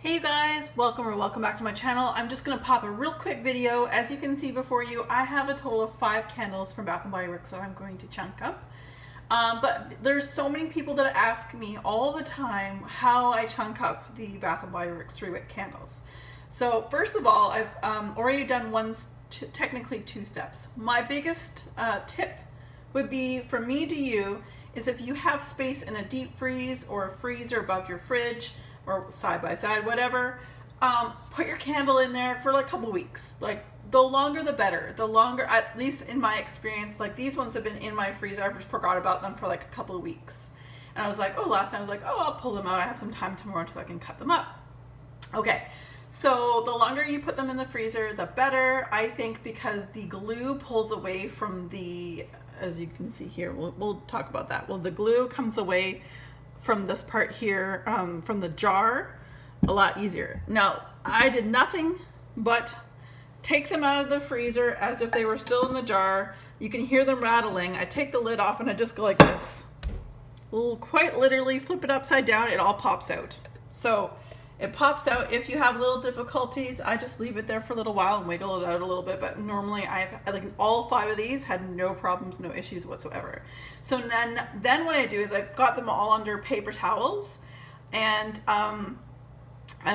Hey you guys, welcome back to my channel. I'm just going to pop a real quick video. As you can see before you, I have a total of 5 candles from Bath & Body Works that I'm going to chunk up. But there's so many people that ask me all the time how I chunk up the Bath & Body Works 3-wick candles. So first of all, I've already done technically 2 steps. My biggest tip would be from me to you is if you have space in a deep freeze or a freezer above your fridge, or side by side, whatever, put your candle in there for like a couple weeks. Like the longer the better. The longer, at least in my experience, like these ones have been in my freezer. I just forgot about them for like a couple of weeks. And I was like, last night I was like, I'll pull them out. I have some time tomorrow until I can cut them up. Okay, so the longer you put them in the freezer, the better, I think, because the glue pulls away from the, as you can see here, we'll talk about that. Well, the glue comes away from this part here, from the jar, a lot easier. Now, I did nothing but take them out of the freezer as if they were still in the jar. You can hear them rattling. I take the lid off and I just go like this. Quite literally flip it upside down, it all pops out. So it pops out. If you have little difficulties, I just leave it there for a little while and wiggle it out a little bit. But normally like all 5 of these had no problems, no issues whatsoever. So then what I do is I've got them all under paper towels, and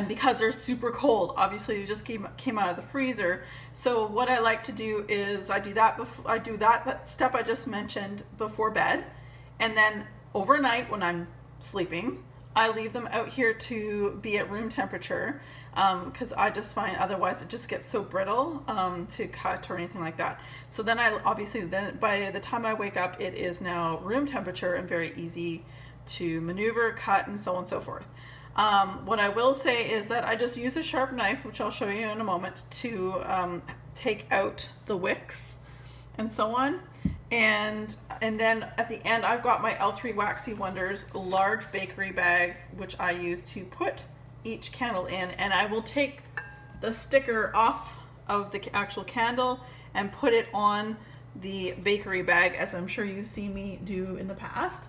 because they're super cold, obviously they just came out of the freezer. So what I like to do is I do that step I just mentioned before bed, and then overnight when I'm sleeping, I leave them out here to be at room temperature, because I just find otherwise it just gets so brittle to cut or anything like that. So then then by the time I wake up, it is now room temperature and very easy to maneuver, cut, and so on and so forth. What I will say is that I just use a sharp knife, which I'll show you in a moment, to take out the wicks and so on. And then at the end, I've got my L3 Waxy Wonders large bakery bags, which I use to put each candle in, and I will take the sticker off of the actual candle and put it on the bakery bag, as I'm sure you've seen me do in the past.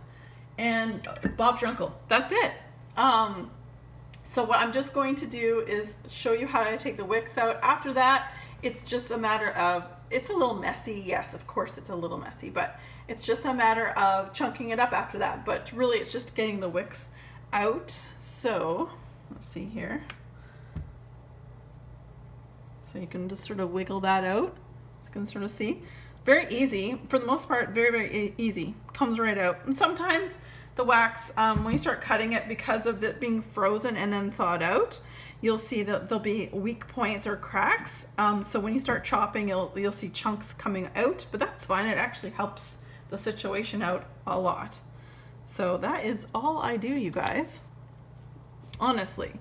And Bob's your uncle. That's it. So what I'm just going to do is show you how I take the wicks out. After that, it's just a matter of, it's a little messy. Yes, of course it's a little messy, but it's just a matter of chunking it up after that. But really it's just getting the wicks out. So let's see here. So you can just sort of wiggle that out. You can sort of see. Very easy. For the most part, very, very easy. Comes right out. And sometimes the wax, when you start cutting it, because of it being frozen and then thawed out, you'll see that there'll be weak points or cracks. So when you start chopping, you'll see chunks coming out, but that's fine. It actually helps the situation out a lot. So that is all I do, you guys. Honestly,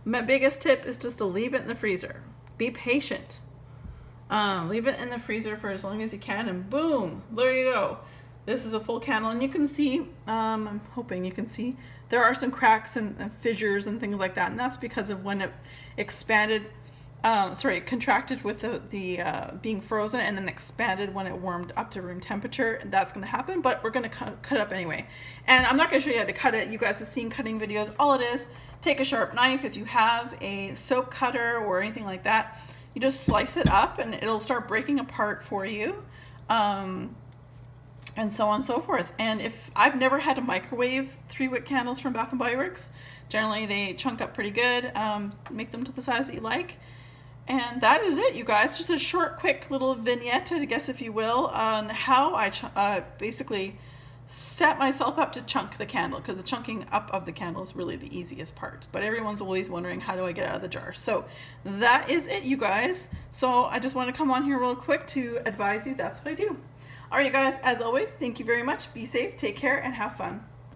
my biggest tip is just to leave it in the freezer. Be patient. Leave it in the freezer for as long as you can, and boom, there you go. This is a full candle, and you can see, I'm hoping you can see, there are some cracks and fissures and things like that, and that's because of when it contracted with the being frozen and then expanded when it warmed up to room temperature. And that's going to happen, but we're going to cut it up anyway. And I'm not going to show you how to cut it. You guys have seen cutting videos. All it is, take a sharp knife. If you have a soap cutter or anything like that, you just slice it up and it'll start breaking apart for you. And so on and so forth. And if I've never had to microwave 3-wick candles from Bath & Body Works, generally they chunk up pretty good. Make them to the size that you like. And that is it, you guys. Just a short, quick little vignette, I guess, if you will, on how I basically set myself up to chunk the candle, because the chunking up of the candle is really the easiest part. But everyone's always wondering, how do I get out of the jar? So that is it, you guys. So I just want to come on here real quick to advise you that's what I do. All right, you guys, as always, thank you very much. Be safe, take care, and have fun.